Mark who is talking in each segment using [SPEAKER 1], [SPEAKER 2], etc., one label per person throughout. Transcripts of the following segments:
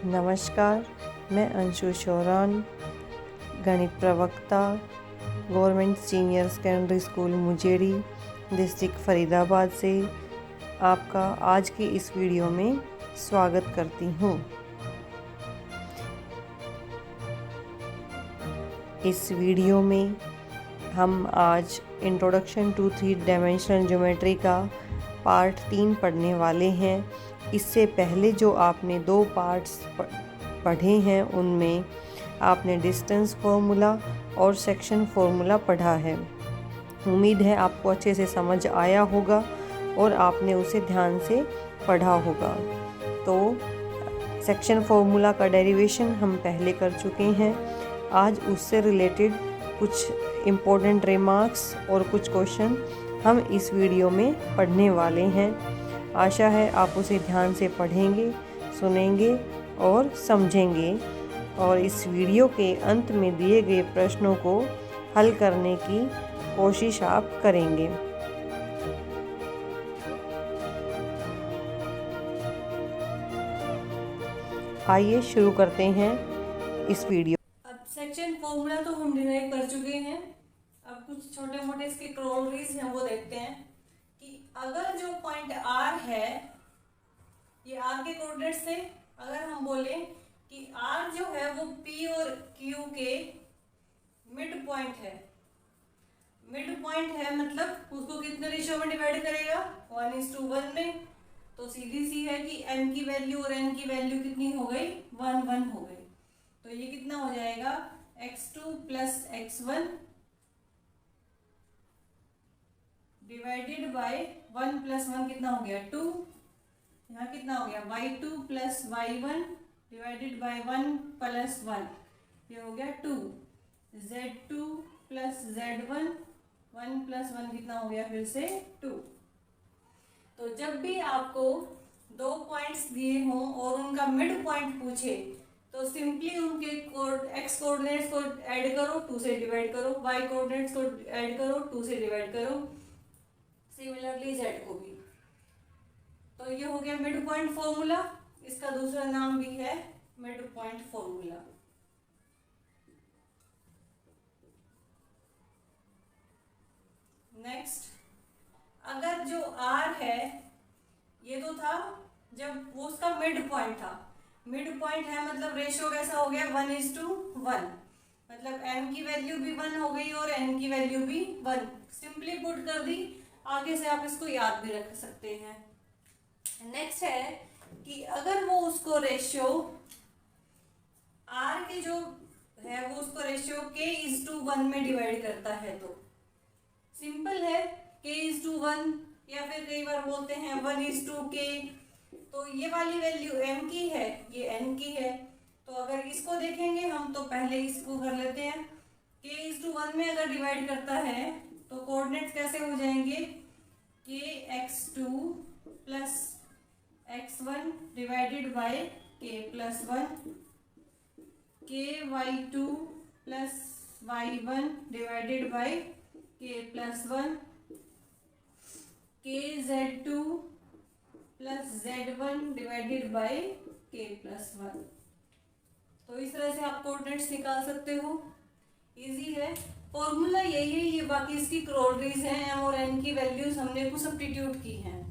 [SPEAKER 1] नमस्कार, मैं अंशु शौरान, गणित प्रवक्ता, government senior secondary school Mujedi, district Faridabad से आपका आज की इस वीडियो में स्वागत करती हूँ। इस वीडियो में हम आज इंट्रोडक्शन टू 3 डायमेंशनल ज्योमेट्री का पार्ट 3 पढ़ने वाले हैं। इससे पहले जो आपने 2 पार्ट्स पढ़े हैं उनमें आपने डिस्टेंस फॉर्मूला और सेक्शन फॉर्मूला पढ़ा है। उम्मीद है आपको अच्छे से समझ आया होगा और आपने उसे ध्यान से पढ़ा होगा। तो सेक्शन फॉर्मूला का डेरिवेशन हम पहले कर चुके हैं। आज उससे रिलेटेड कुछ इम्पोर्टेंट रिमार्क्स और कुछ क्वेश्चन हम इस वीडियो में पढ़ने वाले हैं। आशा है आप उसे ध्यान से पढ़ेंगे, सुनेंगे और समझेंगे और इस वीडियो के अंत में दिए गए प्रश्नों को हल करने की कोशिश आप करेंगे। आइए शुरू करते हैं इस वीडियो।
[SPEAKER 2] अब सेक्शन फॉर्मूला तो हम डिराइव कर चुके हैं। अब कुछ छोटे मोटे इसके क्रोलरीज हैं वो देखते हैं कि अगर जो पॉइंट R है, ये R के कोऑर्डिनेट से अगर हम बोले कि R जो है वो P और Q के मिड पॉइंट है, मिड पॉइंट है मतलब उसको कितने रेशियो में डिवाइड करेगा 1:1 में। तो सीधी सी है कि M की वैल्यू और N की वैल्यू कितनी हो गई 1:1 हो गई। तो ये कितना हो जाएगा x2 plus x1 divided by 1 plus 1 कितना हो गया 2। यहाँ कितना हो गया y2 plus y1 divided by 1 plus 1, ये हो गया 2। z2 प्लस z1 1 प्लस 1 कितना हो गया फिर से 2। तो जब भी आपको 2 पॉइंट्स दिए हों और उनका मिड पॉइंट पूछे तो सिंपली उनके एक्स कोऑर्डिनेट्स को ऐड करो, 2 से डिवाइड करो, वाई कोऑर्डिनेट्स को ऐड करो, 2 से डिवाइड करो, सिमिलरली जेड को भी। तो ये हो गया मिड पॉइंट फॉर्मूला। इसका दूसरा नाम भी है मिड पॉइंट फॉर्मूला। नेक्स्ट, अगर जो आर है, ये तो था जब वो उसका मिड पॉइंट था। मिड पॉइंट है मतलब रेशियो कैसा हो गया 1:1, मतलब m की वैल्यू भी 1 हो गई और n की वैल्यू भी 1। सिंपली पुट कर दी, आगे से आप इसको याद भी रख सकते हैं। नेक्स्ट है कि अगर वो उसको रेशियो r के जो है वो उसको रेशियो k:1 में डिवाइड करता है तो सिंपल है k:1, या फिर कई बार बोलते हैं 1:k। तो ये वाली वैल्यू m की है, ये n की है। तो अगर इसको देखेंगे हम तो पहले इसको कर लेते हैं। k:1 में अगर डिवाइड करता है तो कोऑर्डिनेट्स कैसे हो जाएंगे kx2 plus x1 divided by k+1, ky2 plus y1 divided by k+1, kz2 plus z1 divided by k+1। तो इस तरह से आप कोऑर्डिनेट्स निकाल सकते हो, इजी है। फॉर्मूला यही है, ये बाकी इसकी क्रोलरीज हैं, m और n की वैल्यूज हमने कुछ सब्स्टिट्यूट की हैं।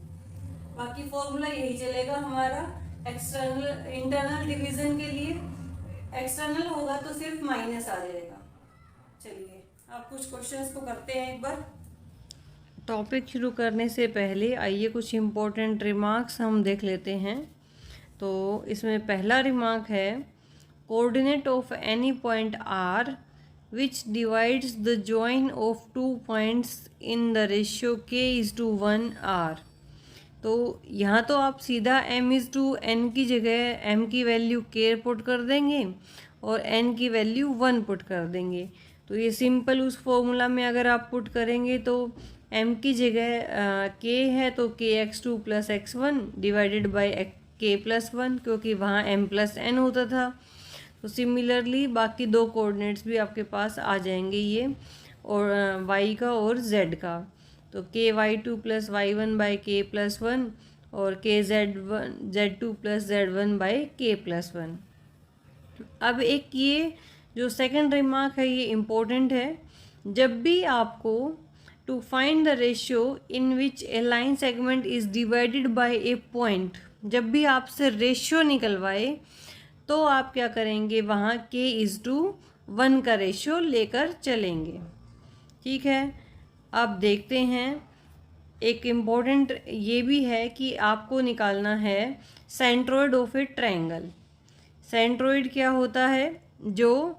[SPEAKER 2] बाकी फॉर्मूला यही चलेगा हमारा एक्सटर्नल इंटरनल डिवीजन के लिए। एक्सटर्नल होगा तो सिर्फ माइनस आ जाएगा। चलिए आप कुछ क्वेश्चंस को करते हैं एक बार।
[SPEAKER 1] टॉपिक शुरू करने से पहले आइए कुछ इम्पोर्टेंट रिमार्क्स हम देख लेते हैं। तो इसमें पहला रिमार्क है coordinate of any point r which divides the join of 2 points in the ratio k:1 r। तो यहाँ तो आप सीधा m:n की जगह m की वैल्यू k पुट कर देंगे और n की वैल्यू 1 पुट कर देंगे। तो ये सिंपल उस फॉर्मूला में अगर आप पुट करेंगे तो m की जगह k है तो kx2 plus x1 divided by k+1, क्योंकि वहाँ m+n होता था। तो सिमिलरली बाकी 2 कोऑर्डिनेट्स भी आपके पास आ जाएंगे, ये और y का और z का। तो ky2 plus y1 by k+1 और Z2 plus Z1 by K+1। अब एक ये जो सेकंड रिमार्क है ये इम्पोर्टेंट है। जब भी आपको to find the ratio in which a line segment is divided by a point, जब भी आपसे रेशियो निकलवाए तो आप क्या करेंगे, वहाँ K:1 का रेशियो लेकर चलेंगे। ठीक है, अब देखते हैं एक इम्पोर्टेंट ये भी है कि आपको निकालना है centroid of A triangle. Centroid क्या होता है, जो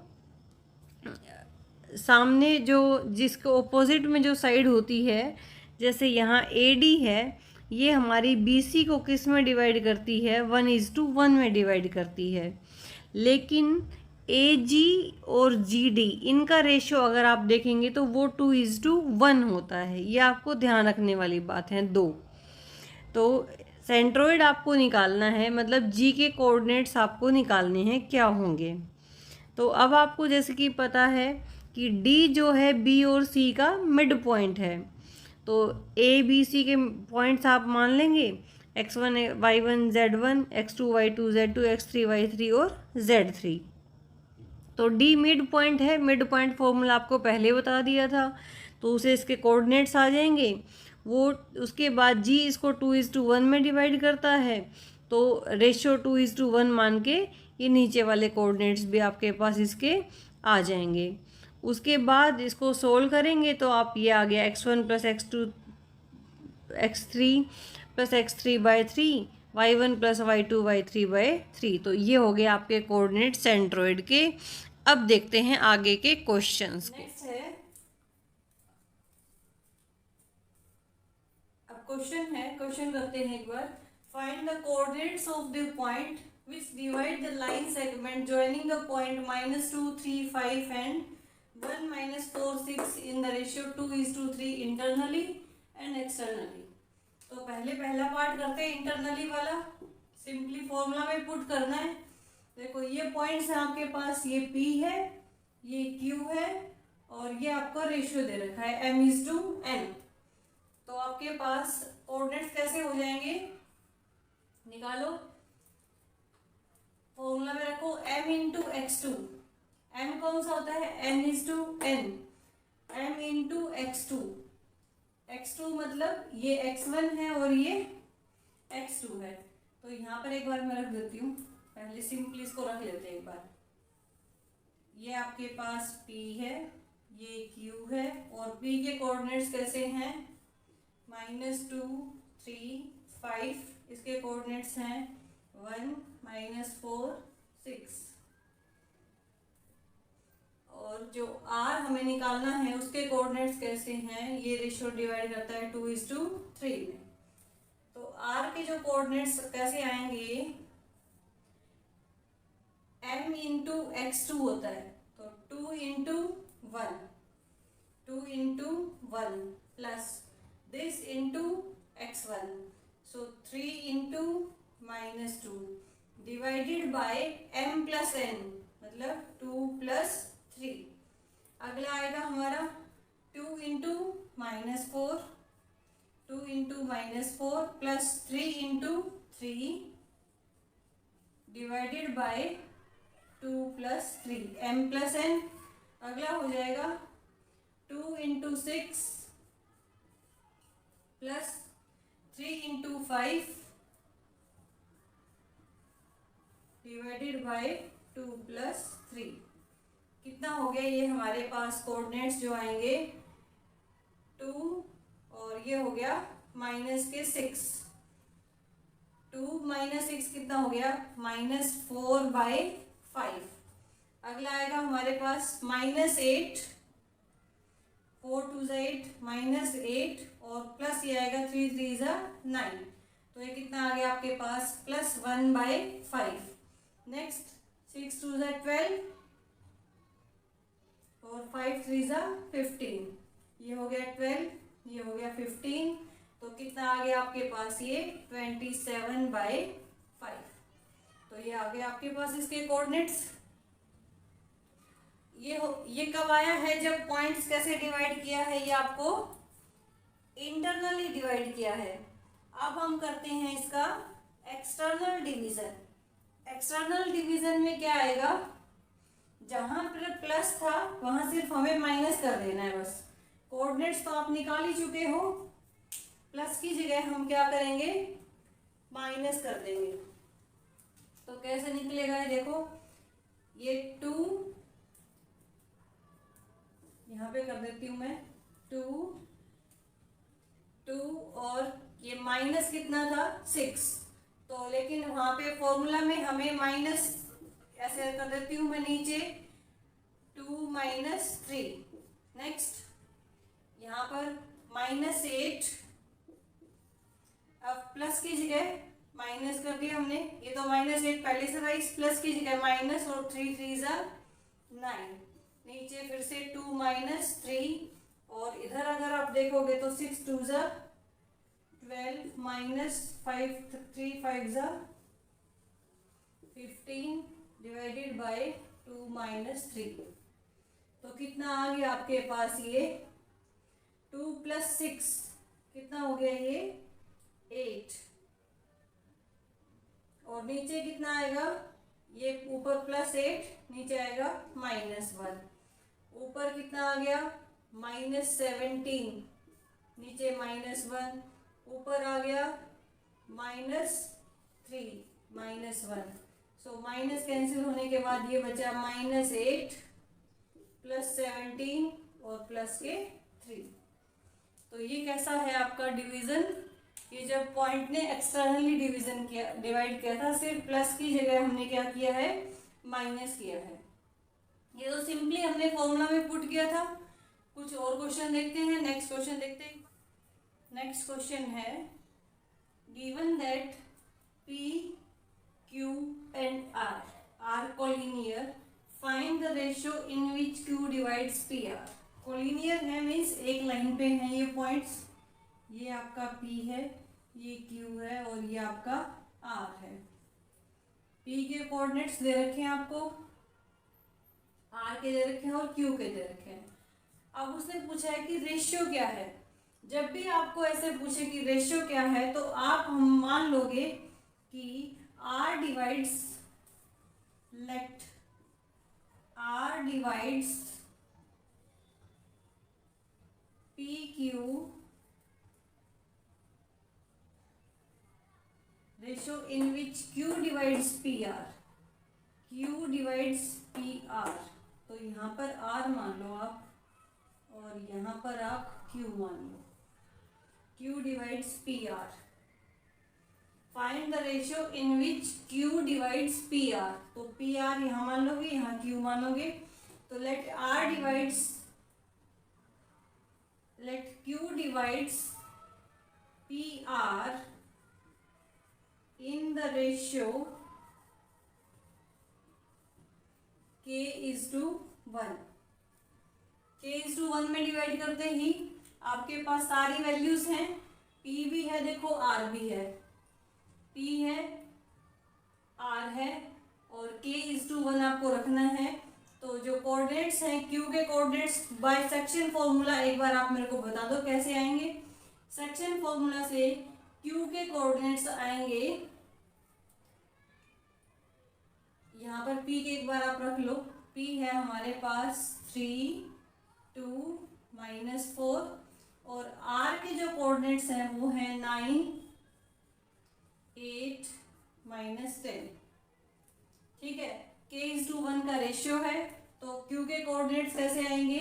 [SPEAKER 1] सामने जो जिसके ऑपोजिट में जो साइड होती है, जैसे यहाँ AD है, ये हमारी BC को किस में डिवाइड करती है, 1:1 में डिवाइड करती है। लेकिन AG और GD इनका रेशियो अगर आप देखेंगे तो वो 2:1 होता है। ये आपको ध्यान रखने वाली बात है। तो सेंट्रोइड आपको निकालना है, मतलब G के कोऑर्डिनेट्स आपको निकालने हैं क्या होंगे। तो अब आपको जैसे कि पता है कि D जो है B और C का मिड पॉइंट है, तो ABC के पॉइंट्स आप मान लेंगे x1 y1 z1, x2 y2 z2, x3 y3 और z3। तो D मिड पॉइंट है, मिड पॉइंट फॉर्मूला आपको पहले बता दिया था, तो उसे इसके कोऑर्डिनेट्स आ जाएंगे वो। उसके बाद G इसको 2:1 में डिवाइड करता है, तो रेशियो 2:1 मान के ये नीचे वाले कोऑर्डिनेट्स भी आपके पास इसके आ जाएंगे। उसके बाद इसको सोल्व करेंगे तो आप ये आ गया x1 plus x3 plus x3/3, y1 plus y2/3। तो ये हो गए आपके कोऑर्डिनेट सेंट्रोइड के। अब देखते हैं आगे के क्वेश्चंस को।
[SPEAKER 2] नेक्स्ट है, अब क्वेश्चन करते हैं एक बार। Find the coordinates of the point which divide the line segment joining the point -2, 3, 5 and 1, -4, 6 in the ratio 2:3 internally and externally। तो पहला पार्ट करते हैं इंटरनली वाला। सिंपली फॉर्मूला में पुट करना है। देखो ये पॉइंट्स हैं आपके पास, ये P है, ये Q है और ये आपका रेशियो दे रखा है m:n। तो आपके पास कोऑर्डिनेट्स कैसे हो जाएंगे, निकालो। फॉर्मूला में रखो m×x2। m कौन सा होता है, n:n। m×x2, x2 मतलब ये x1 है और ये x2 है। तो यहाँ पर एक बार मैं रख देती हूँ, पहले सिंपली इसको रख लेते हैं एक बार। ये आपके पास P है, ये Q है और P के कोऑर्डिनेट्स कैसे हैं, -2, 3, 5। इसके कोऑर्डिनेट्स हैं 1, -4, 6। और जो R हमें निकालना है उसके कोऑर्डिनेट्स कैसे हैं, ये रेशियो डिवाइड करता है 2:3 में। तो R के जो कोऑर्डिनेट्स कैसे आएंगे, m×x2 होता है, तो 2:1 plus this into x1, so 3 × -2 divided bye m plus n, मतलब 2 + 3। अगला आएगा हमारा 2 × -4, 2 × -4 plus 3 × 3 divided bye 2 + 3 m plus n। अगला हो जाएगा 2 × 6 प्लस 3 × 5 डिवाइडेड बाय 2 + 3। कितना हो गया, ये हमारे पास कोऑर्डिनेट्स जो आएंगे 2 और ये हो गया -6। 2 - 6 कितना हो गया, -4/5। अगला आएगा हमारे पास -8, 4 2 8, -8 और प्लस ये आएगा 3 3 9। तो ये कितना आ गया आपके पास, +1/5। नेक्स्ट 6 2 12 और 5 3 15। ये हो गया 12, ये हो गया 15। तो कितना आ गया आपके पास, ये 27/5। तो ये आ गया आपके पास इसके कोऑर्डिनेट्स। ये कब आया है, जब पॉइंट्स कैसे डिवाइड किया है, ये आपको इंटरनली डिवाइड किया है। अब हम करते हैं इसका एक्सटर्नल डिवीजन। एक्सटर्नल डिवीजन में क्या आएगा, जहां पर प्लस था वहां सिर्फ हमें माइनस कर देना है बस। कोऑर्डिनेट्स तो आप निकाल ही चुके हो, प्लस की जगह हम क्या करेंगे, माइनस कर देंगे। तो कैसे निकलेगा ये देखो, ये 2 यहाँ पे कर देती हूँ मैं, 2 और ये माइनस कितना था 6, तो लेकिन वहां पे फॉर्मूला में हमें माइनस, ऐसे कर देती हूँ मैं नीचे 2 - 3। नेक्स्ट यहाँ पर -8, अब प्लस की जगह माइनस कर दिया हमने, ये तो -8 पहले से था, इस प्लस की जगह माइनस और 3 3 9, नीचे फिर से 2 - 3 और इधर अगर आप देखोगे तो 6 2 12 -5 3 5 15 डिवाइडेड बाय 2 - 3। तो कितना आ गया आपके पास, ये 2 + 6 कितना हो गया, ये 8, और नीचे कितना आएगा, ये ऊपर +8 नीचे आएगा -1, ऊपर कितना आ गया -17 नीचे -1, ऊपर आ गया -3 -1। सो माइनस कैंसिल होने के बाद ये बचा -8 + 17 और प्लस के 3। तो ये कैसा है आपका डिवीजन, ये जब पॉइंट ने एक्सटर्नली डिवीजन किया, डिवाइड किया था, सिर्फ प्लस की जगह हमने क्या किया है, माइनस किया है। ये तो सिंपली हमने फॉर्मूला में पुट किया था। कुछ और क्वेश्चन देखते हैं, नेक्स्ट क्वेश्चन देखते हैं। नेक्स्ट क्वेश्चन है, given that P, Q and R are collinear, find the ratio in which Q divides PR। Collinear है मीन्स एक लाइन पे है ये पॉइंट्स, ये आपका P है, ये Q है और ये आपका R है। P के कोऑर्डिनेट्स दे रखे हैं आपको, R के दे रखे हैं और Q के दे रखे हैं। अब उसने पूछा है कि रेशियो क्या है। जब भी आपको ऐसे पूछे कि रेशियो क्या है तो आप हम मान लोगे कि R divides, let R divides PQ, ratio in which Q divides PR, Q divides PR। तो यहाँ पर R मान लो आप और यहाँ पर आप Q मान लो, Q divides PR। Find the ratio in which Q divides PR। तो PR यहाँ मान लोगे, यहाँ Q मानोगे, तो let Q divides PR in the ratio K:1। K:1 में डिवाइड करते ही आपके पास सारी वैल्यूज हैं, P भी है देखो, R भी है, P है R है और K:1 आपको रखना है। तो जो कोऑर्डिनेट्स हैं, Q के कोऑर्डिनेट्स बाय सेक्शन फॉर्मूला एक बार आप मेरे को बता दो कैसे आएंगे। सेक्शन फॉर्मूला से Q के कोऑर्डिनेट्स आएंगे, यहाँ पर P के एक बार आप रख लो, P है हमारे पास 3 2 -4 और R के जो कोऑर्डिनेट्स हैं वो हैं 9 8 -10। ठीक है, K:1 का रेशियो है, तो Q के कोऑर्डिनेट्स कैसे आएंगे,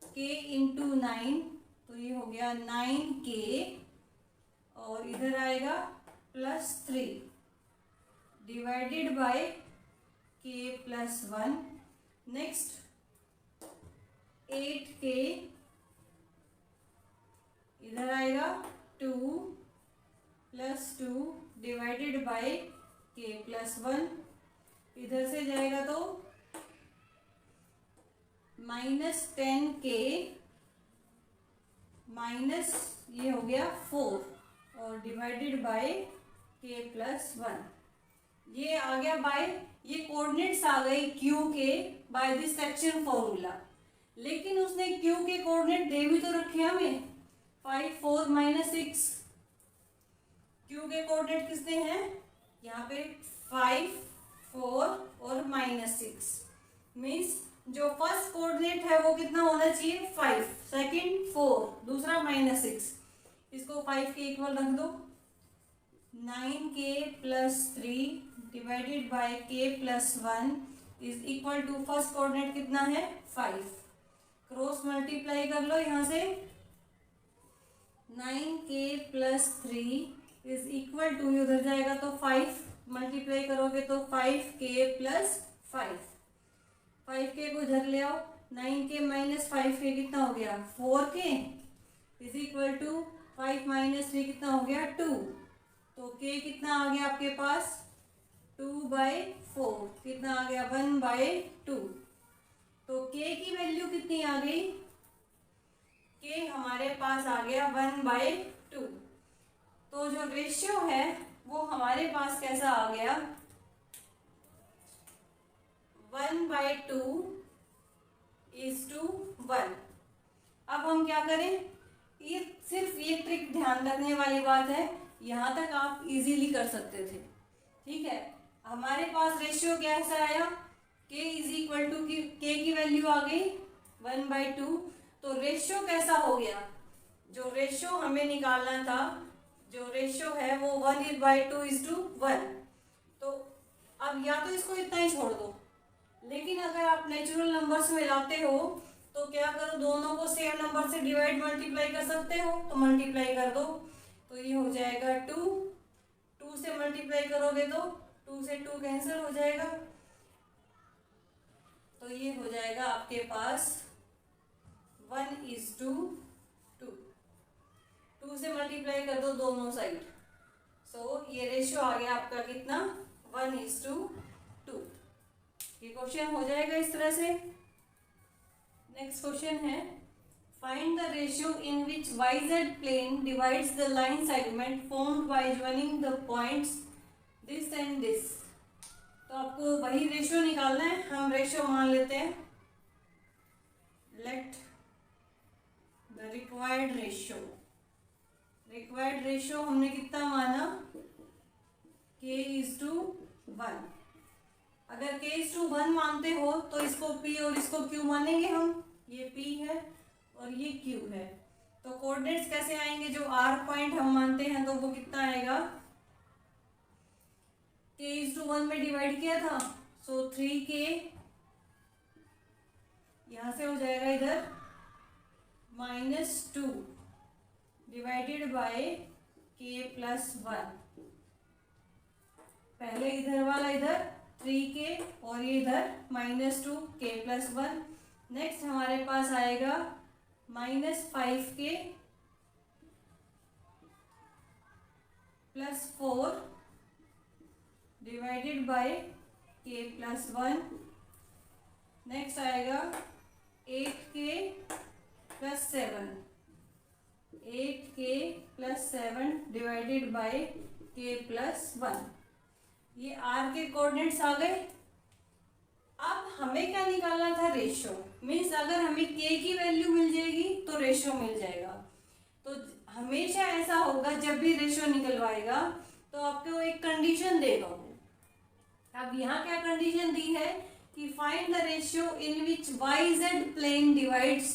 [SPEAKER 2] K × 9, तो ये हो गया 9K और इधर आएगा +3 divided bye K+1। Next 8K इधर आएगा 2 + 2 डिवाइडेड बाय K+1, इधर से जाएगा तो -10K माइनस ये हो गया 4 और डिवाइडेड बाय K+1। ये आ गया बाय, ये कोऑर्डिनेट्स आ गए Q के बाय दिस सेक्शन फॉर्मूला। लेकिन उसने Q के कोऑर्डिनेट दे भी तो रखे हमें 5 4 -6, क्यू के कोऑर्डिनेट कितने हैं, यहाँ पे 5, 4 और -6। मीन्स जो फर्स्ट कोऑर्डिनेट है वो कितना होना चाहिए 5, सेकंड 4, दूसरा -6। इसको 5 के इक्वल रख दो। 9k + 3 divided by k + 1 is equal to first coordinate कितना है 5। क्रॉस मल्टीप्लाई कर लो यहाँ से। 9k + 3 इज इक्वल टू, उधर जाएगा तो 5 मल्टीप्लाई करोगे तो 5k + 5। 5k को इधर ले आओ। 9k - 5k कितना हो गया 4k इज इक्वल टू 5 - 3 कितना हो गया 2। तो k कितना आ गया आपके पास 2/4, कितना आ गया 1/2। तो k की वैल्यू कितनी आ गई, k हमारे पास आ गया 1/2। तो जो रेशियो है वो हमारे पास कैसा आ गया 1/2 = 1। अब हम क्या करें, ये सिर्फ ये ट्रिक ध्यान रखने वाली बात है, यहाँ तक आप इजीली कर सकते थे। ठीक है, हमारे पास रेशियो कैसा आया k = k की वैल्यू आ गई 1/2। तो रेशियो कैसा हो गया, जो रेशियो हमें निकालना था, जो रेशियो है वो 1/2 = 1। तो अब या तो इसको इतना ही छोड़ दो, लेकिन अगर आप नेचुरल नंबर्स में लाते हो तो क्या करो, दोनों को सेम नंबर से डिवाइड मल्टीप्लाई कर सकते हो, तो मल्टीप्लाई कर दो। तो ये हो जाएगा 2, 2 से मल्टीप्लाई करोगे तो 2 से 2 कैंसिल हो जाएगा। तो ये हो जाएगा आपके पास 1:2। 2 से मल्टीप्लाई कर दो दोनों साइड। सो ये रेशियो आ गया आपका कितना 1:2। ये क्वेश्चन हो जाएगा इस तरह से। नेक्स्ट क्वेश्चन है, find the ratio in which YZ plane divides the line segment formed by joining the points this and this. तो आपको वही रेशियो निकालना है। हम रेशियो मान लेते हैं, लेट द रिक्वायर्ड रेशियो हमने कितना माना k = 1। अगर k = 1 मानते हो तो इसको p और इसको q मानेंगे हम। ये p है और ये q है। तो कोऑर्डिनेट्स कैसे आएंगे, जो r पॉइंट हम मानते हैं तो वो कितना आएगा, k = 1 में डिवाइड किया था, सो 3k यहाँ से हो जाएगा इधर -2 डिवाइडेड बाय k + 1। पहले इधर वाला इधर 3k और ये इधर -2 k + 1। नेक्स्ट हमारे पास आएगा -5k + 4 divided by k + 1। Next आएगा 8k + 7, 8k + 7 divided by k + 1। ये r के कोऑर्डिनेट्स आ गए। अब हमें क्या निकालना था, रेशियो। मीन्स अगर हमें k की वैल्यू मिल जाएगी तो रेशियो मिल जाएगा। तो हमेशा ऐसा होगा, जब भी रेशियो निकलवाएगा तो आपको एक कंडीशन देगा। अब यहाँ क्या कंडीशन दी है कि find the ratio in which YZ plane divides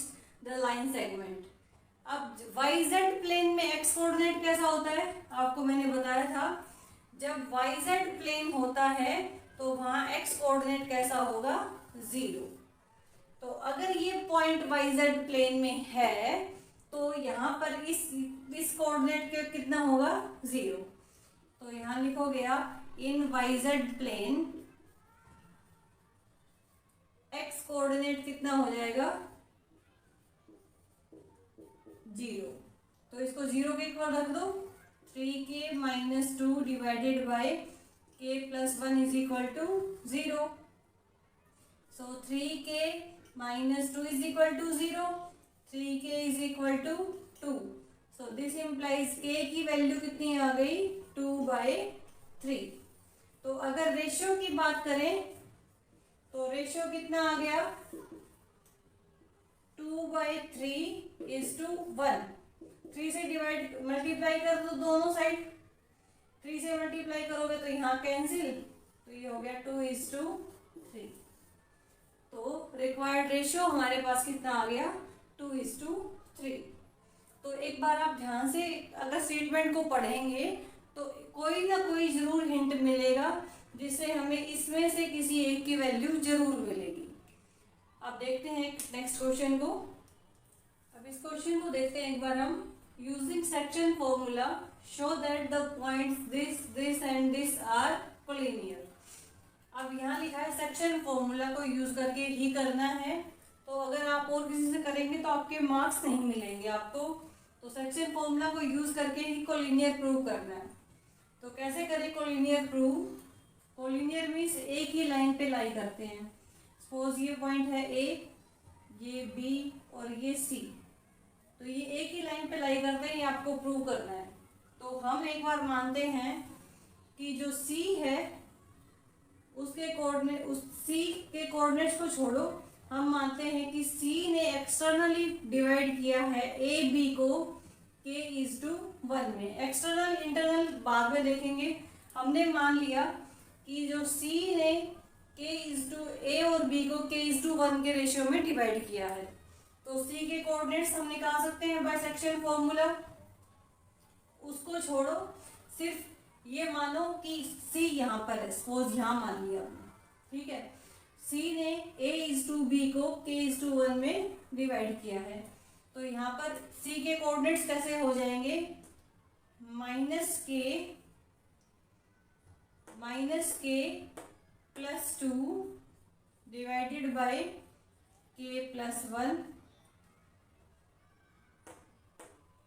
[SPEAKER 2] the line segment. अब YZ प्लेन में x कोऑर्डिनेट कैसा होता है, आपको मैंने बताया था, जब YZ प्लेन होता है तो वहां x कोऑर्डिनेट कैसा होगा 0। तो अगर ये पॉइंट YZ प्लेन में है तो यहाँ पर इस कोऑर्डिनेट के कितना होगा 0। तो यहाँ लिखोगे आप इन YZ प्लेन x कोऑर्डिनेट कितना हो जाएगा 0। तो इसको 0 के इक्वल रख दो। 3k - 2 divided by k + 1 is equal to 0। So 3k - 2 is equal to 0, 3k is equal to 2। So this implies k की वैल्यू कितनी आ गई 2/3। तो अगर रेशियो की बात करें तो रेशियो कितना आ गया 2/3 = 1। 3 से डिवाइड मल्टीप्लाई कर दो दोनों साइड, 3 से मल्टीप्लाई करोगे तो यहाँ कैंसिल, तो ये हो गया 2:3। तो रिक्वायर्ड रेशियो हमारे पास कितना आ गया, 2:3। तो एक बार आप ध्यान से अगर स्टेटमेंट को पढ़ेंगे तो कोई ना कोई जरूर हिंट मिलेगा जिससे हमें इसमें से किसी एक की वैल्यू जरूर मिलेगी। अब देखते हैं नेक्स्ट क्वेश्चन को। अब इस क्वेश्चन को देखते हैं एक बार हम। Using section formula show that the points this and this are collinear. अब यहाँ लिखा है सेक्शन फॉर्मूला को यूज करके ही करना है, तो अगर आप और किसी से करेंगे तो आपके मार्क्स नहीं मिलेंगे आपको। तो सेक्शन फॉर्मूला को यूज करके ही कोलिनियर प्रूव करना है। तो कैसे करें कोलिनियर प्रूव? कोलिनियर मीन्स एक ही लाइन पे लाई करते हैं। सपोज ये पॉइंट है ए, ये बी और ये सी, तो ये एक ही लाइन पे लाई करते हैं, ये आपको प्रूव करना है। तो हम एक बार मानते हैं कि जो सी है उसके कोऑर्डिनेट, उस सी के कोऑर्डिनेट्स को छोड़ो, हम मानते हैं कि सी ने एक्सटर्नली डिवाइड किया है ए बी को k:1 में। एक्सटर्नल इंटरनल बाद में देखेंगे। हमने मान लिया कि जो सी ने a और b को k:1 के रेशियो में डिवाइड किया है, तो सी के कोऑर्डिनेट्स हम निकाल सकते हैं बाय सेक्शन फॉर्मूला। उसको छोड़ो, सिर्फ ये मानो कि सी यहाँ पर है, सपोज यहाँ मान लिया हमने, ठीक है। सी ने a:b को k:1 में डिवाइड किया है, तो यहाँ पर सी के कोऑर्डिनेट्स कैसे हो जाएंगे, -k+2 divided by k+1,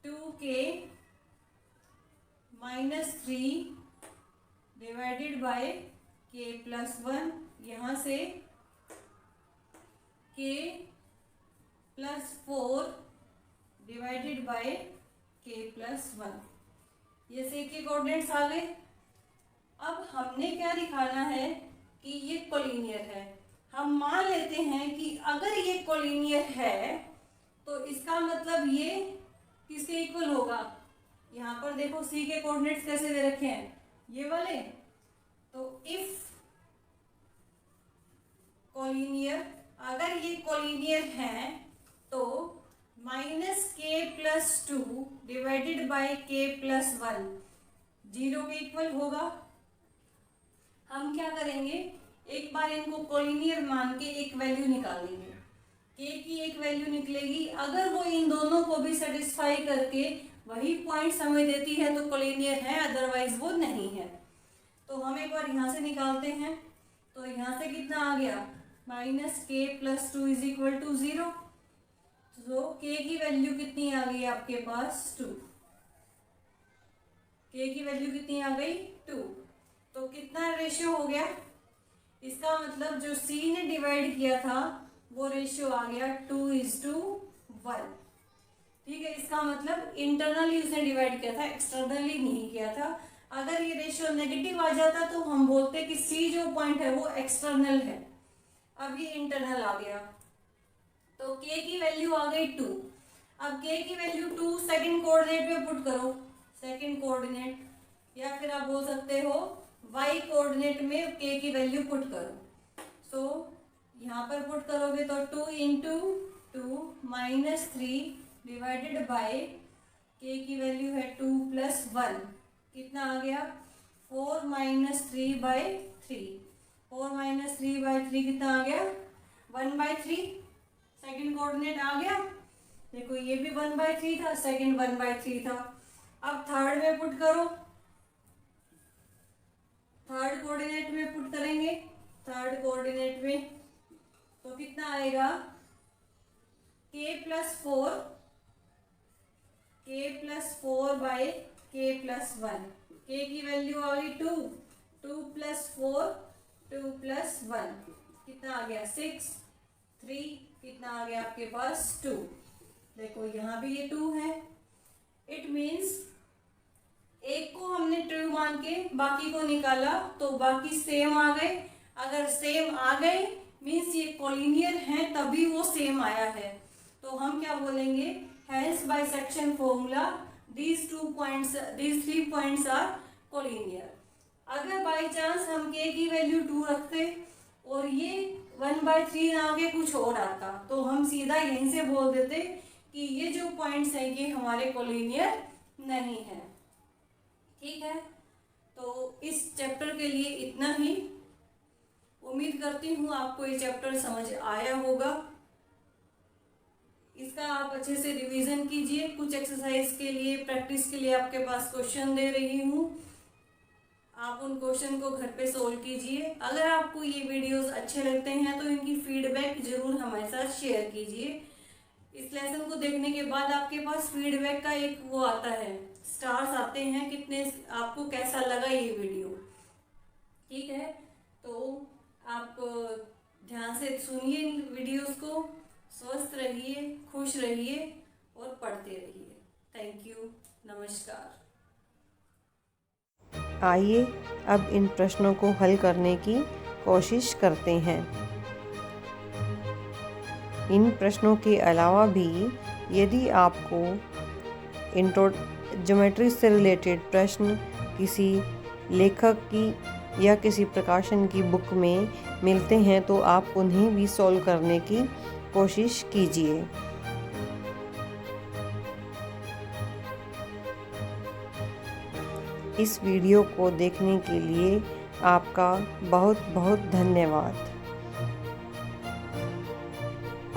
[SPEAKER 2] 2k-3 divided by k+1, यहाँ से k+4 डिवाइडेड बाय k+1। ये से के कोऑर्डिनेट्स आ गए। अब हमने क्या दिखाना है कि ये कोलिनियर है। हम मान लेते हैं कि अगर ये कोलिनियर है तो इसका मतलब ये किसके इक्वल होगा। यहाँ पर देखो सी के कोऑर्डिनेट्स कैसे दे रखे हैं, ये वाले। तो इफ कोलिनियर, अगर ये कोलिनियर है तो -k+2 डिवाइडेड बाय k+1 0 के इक्वल होगा। हम क्या करेंगे, एक बार इनको कोलिनियर मान के एक वैल्यू निकालेंगे। k की एक वैल्यू निकलेगी, अगर वो इन दोनों को भी सेटिस्फाई करके वही पॉइंट्स हमें देती है तो कोलिनियर है, अदरवाइज वो नहीं है। तो हम एक बार यहाँ से निकालते हैं। तो यहाँ से कितना आ गया, -k+2 = 0। तो k की वैल्यू कितनी आ गई आपके पास, 2। k की वैल्यू कितनी आ गई, 2। तो कितना रेशियो हो गया, इसका मतलब जो c ने डिवाइड किया था वो रेशियो आ गया 2:1। ठीक है, इसका मतलब इंटरनली उसने डिवाइड किया था, एक्सटर्नली नहीं किया था। अगर ये रेशियो नेगेटिव आ जाता तो हम बोलते कि c जो पॉइंट है वो एक्सटर्नल है। अब ये इंटरनल आ गया, तो k की वैल्यू आ गई 2। अब k की वैल्यू 2 सेकंड कोऑर्डिनेट में पुट करो, सेकंड कोऑर्डिनेट, या फिर आप बोल सकते हो y कोऑर्डिनेट में k की वैल्यू पुट करो। सो यहाँ पर पुट करोगे तो 2 × 2 -3 डिवाइडेड बाय k की वैल्यू है 2 + 1, कितना आ गया 4 - 3/3। 4 - 3/3 कितना आ गया 1/3। सेकंड कोऑर्डिनेट आ गया, देखो ये भी 1/3 था, सेकंड 1/3 था। अब थर्ड में पुट करो, थर्ड कोऑर्डिनेट में पुट करेंगे, थर्ड कोऑर्डिनेट में तो कितना आएगा k+4 k+4/k+1। k की वैल्यू आ गई 2, 2 + 4 2 + 1 कितना आ गया 6, 3 कितना आ गया आपके पास 2। देखो यहाँ भी ये 2 है, इट मीन्स एक को हमने ट्रू मान के बाकी को निकाला तो बाकी सेम आ गए। अगर सेम आ गए मीन्स ये कोलिनियर है, तभी वो सेम आया है। तो हम क्या बोलेंगे, hence by section formula these 3 points are collinear. अगर बाई चांस हम k की वैल्यू 2 रखते और ये 1/3 ना आगे कुछ और आता, तो हम सीधा यहीं से बोल देते कि ये जो पॉइंट्स हैं ये हमारे कोलिनियर नहीं है। ठीक है, तो इस चैप्टर के लिए इतना ही। उम्मीद करती हूँ आपको ये चैप्टर समझ आया होगा। इसका आप अच्छे से रिवीजन कीजिए। कुछ एक्सरसाइज के लिए, प्रैक्टिस के लिए आपके पास क्वेश्चन दे रही हूँ, आप उन क्वेश्चन को घर पे सोल्व कीजिए। अगर आपको ये वीडियोस अच्छे लगते हैं तो इनकी फीडबैक जरूर हमारे साथ शेयर कीजिए। इस लेसन को देखने के बाद आपके पास फीडबैक का एक वो आता है, स्टार्स आते हैं, कितने आपको कैसा लगा ये वीडियो। ठीक है, तो आप ध्यान से सुनिए इन वीडियोस को। स्वस्थ रहिए, खुश रहिए और पढ़ते रहिए। थैंक यू, नमस्कार।
[SPEAKER 1] आइए अब इन प्रश्नों को हल करने की कोशिश करते हैं। इन प्रश्नों के अलावा भी यदि आपको ज्योमेट्री से रिलेटेड प्रश्न किसी लेखक की या किसी प्रकाशन की बुक में मिलते हैं तो आप उन्हें भी सॉल्व करने की कोशिश कीजिए। इस वीडियो को देखने के लिए आपका बहुत बहुत धन्यवाद।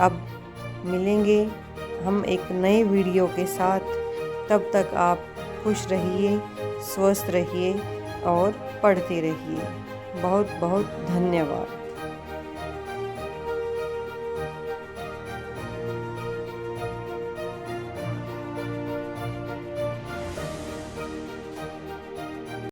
[SPEAKER 1] अब मिलेंगे हम एक नए वीडियो के साथ। तब तक आप खुश रहिए, स्वस्थ रहिए और पढ़ते रहिए। बहुत बहुत धन्यवाद।